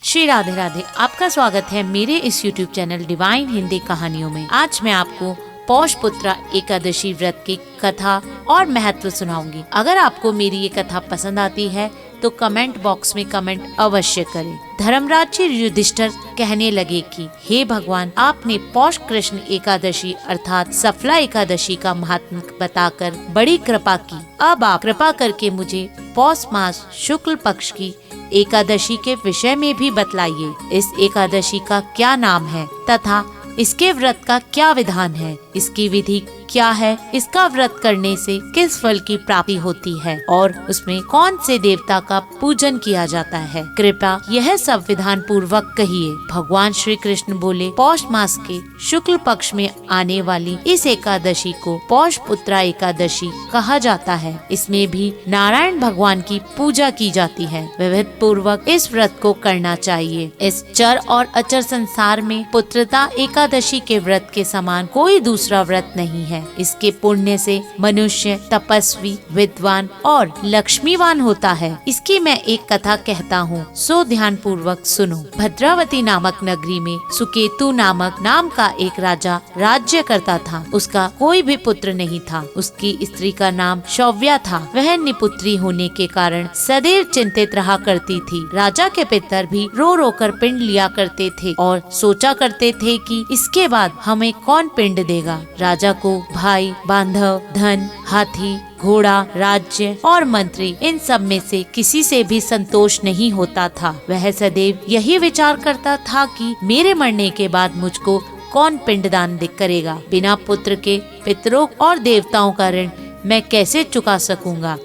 श्री राधे राधे। आपका स्वागत है मेरे इस YouTube चैनल डिवाइन हिंदी कहानियों में। आज मैं आपको पौषपुत्रा एकादशी व्रत की कथा और महत्व सुनाऊंगी। अगर आपको मेरी ये कथा पसंद आती है तो कमेंट बॉक्स में कमेंट अवश्य करें। धर्मराज जी युधिष्ठिर कहने लगे कि हे भगवान, आपने पौष कृष्ण एकादशी अर्थात सफला एकादशी का महात्म्य बताकर बड़ी कृपा की। अब आप कृपा करके मुझे पौष मास शुक्ल पक्ष की एकादशी के विषय में भी बतलाइए। इस एकादशी का क्या नाम है तथा इसके व्रत का क्या विधान है, इसकी विधि क्या है, इसका व्रत करने से किस फल की प्राप्ति होती है और उसमें कौन से देवता का पूजन किया जाता है। कृपया यह सब विधान पूर्वक कहिए। भगवान श्री कृष्ण बोले, पौष मास के शुक्ल पक्ष में आने वाली इस एकादशी को पौषपुत्रा एकादशी कहा जाता है। इसमें भी नारायण भगवान की पूजा की जाती है। विविध पूर्वक इस व्रत को करना चाहिए। इस चर और अचर संसार में पुत्रता एकादशी के व्रत के समान कोई दूसरा व्रत नहीं है। इसके पुण्य से मनुष्य तपस्वी, विद्वान और लक्ष्मीवान होता है। इसकी मैं एक कथा कहता हूँ, सो ध्यान पूर्वक सुनो। भद्रावती नामक नगरी में सुकेतु नामक नाम का एक राजा राज्य करता था। उसका कोई भी पुत्र नहीं था। उसकी स्त्री का नाम शौव्या था। वह निपुत्री होने के कारण सदैव चिंतित रहा करती थी। राजा के पितर भी रो रो कर पिंड लिया करते थे और सोचा करते थे कि इसके बाद हमें कौन पिंड देगा। राजा को भाई, बांधव, धन, हाथी, घोड़ा, राज्य और मंत्री, इन सब में से किसी से भी संतोष नहीं होता था। वह सदैव यही विचार करता था कि मेरे मरने के बाद मुझको कौन पिंडदान करेगा। बिना पुत्र के पितरों और देवताओं का ऋण मैं कैसे चुका सकूंगा।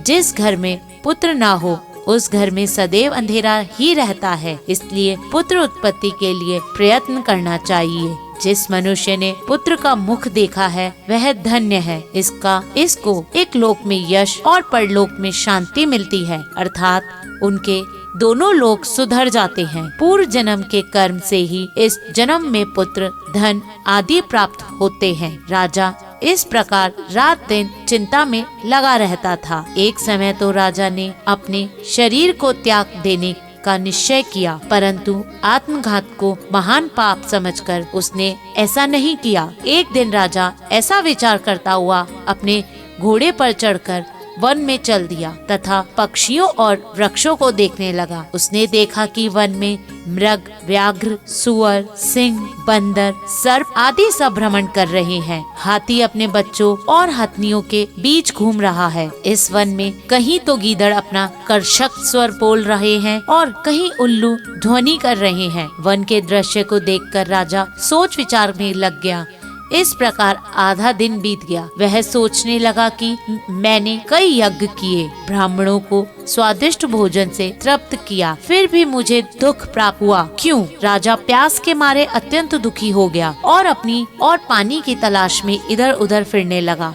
जिस घर में पुत्र ना हो उस घर में सदैव अंधेरा ही रहता है। इसलिए पुत्र उत्पत्ति के लिए प्रयत्न करना चाहिए। जिस मनुष्य ने पुत्र का मुख देखा है वह धन्य है। इसको एक लोक में यश और परलोक में शांति मिलती है, अर्थात उनके दोनों लोग सुधर जाते हैं। पूर्व जन्म के कर्म से ही इस जन्म में पुत्र, धन आदि प्राप्त होते हैं। राजा इस प्रकार रात दिन चिंता में लगा रहता था। एक समय तो राजा ने अपने शरीर को त्याग देने का निश्चय किया, परंतु आत्मघात को महान पाप समझकर उसने ऐसा नहीं किया। एक दिन राजा ऐसा विचार करता हुआ अपने घोड़े पर चढ़कर वन में चल दिया तथा पक्षियों और वृक्षों को देखने लगा। उसने देखा कि वन में मृग, व्याघ्र, सुअर, सिंह, बंदर, सर्प आदि सब भ्रमण कर रहे हैं। हाथी अपने बच्चों और हथनियों के बीच घूम रहा है। इस वन में कहीं तो गीदड़ अपना कर्षक स्वर बोल रहे हैं और कहीं उल्लू ध्वनि कर रहे हैं। वन के दृश्य को देखकर राजा सोच विचार में लग गया। इस प्रकार आधा दिन बीत गया। वह सोचने लगा कि मैंने कई यज्ञ किए, ब्राह्मणों को स्वादिष्ट भोजन से तृप्त किया, फिर भी मुझे दुख प्राप्त हुआ। क्यों? राजा प्यास के मारे अत्यंत दुखी हो गया और अपनी और पानी की तलाश में इधर उधर फिरने लगा।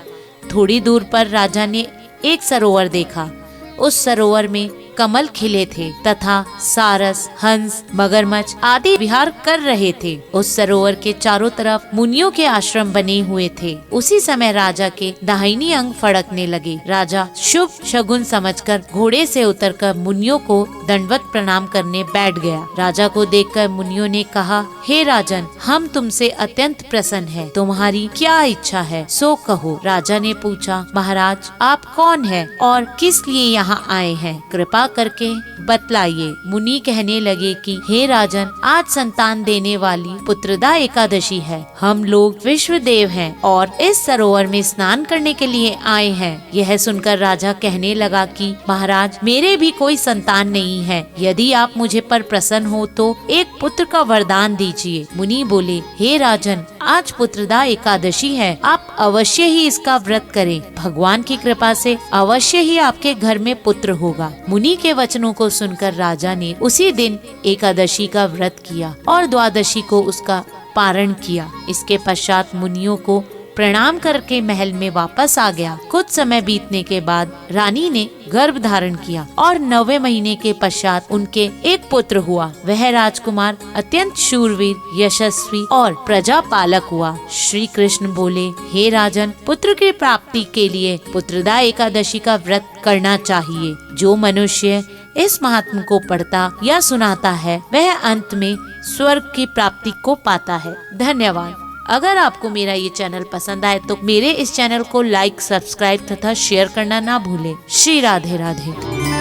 थोड़ी दूर पर राजा ने एक सरोवर देखा। उस सरोवर में कमल खिले थे तथा सारस, हंस, मगरमच्छ आदि विहार कर रहे थे। उस सरोवर के चारों तरफ मुनियों के आश्रम बने हुए थे। उसी समय राजा के दाहिनी अंग फड़कने लगे। राजा शुभ शगुन समझकर घोड़े से उतरकर मुनियों को दंडवत प्रणाम करने बैठ गया। राजा को देखकर मुनियों ने कहा, हे राजन, हम तुमसे अत्यंत प्रसन्न हैं। तुम्हारी क्या इच्छा है सो कहो। राजा ने पूछा, महाराज आप कौन है और किस लिए यहाँ आए हैं, कृपा करके बतलाइए। मुनि कहने लगे कि हे राजन, आज संतान देने वाली पुत्रदा एकादशी है। हम लोग विश्व देव हैं और इस सरोवर में स्नान करने के लिए आए हैं। यह सुनकर राजा कहने लगा कि महाराज, मेरे भी कोई संतान नहीं है। यदि आप मुझे पर प्रसन्न हो तो एक पुत्र का वरदान दीजिए। मुनि बोले, हे राजन, आज पुत्रदा एकादशी है, आप अवश्य ही इसका व्रत करें। भगवान की कृपा से अवश्य ही आपके घर में पुत्र होगा। मुनि के वचनों को सुनकर राजा ने उसी दिन एकादशी का व्रत किया और द्वादशी को उसका पारण किया। इसके पश्चात मुनियों को प्रणाम करके महल में वापस आ गया। कुछ समय बीतने के बाद रानी ने गर्भ धारण किया और 9वें महीने के पश्चात उनके एक पुत्र हुआ। वह राजकुमार अत्यंत शूरवीर, यशस्वी और प्रजा पालक हुआ। श्री कृष्ण बोले, हे राजन, पुत्र की प्राप्ति के लिए पुत्रदा एकादशी का व्रत करना चाहिए। जो मनुष्य इस महात्म को पढ़ता या सुनाता है वह अंत में स्वर्ग की प्राप्ति को पाता है। धन्यवाद। अगर आपको मेरा ये चैनल पसंद आए तो मेरे इस चैनल को लाइक, सब्सक्राइब तथा शेयर करना ना भूले। श्री राधे राधे।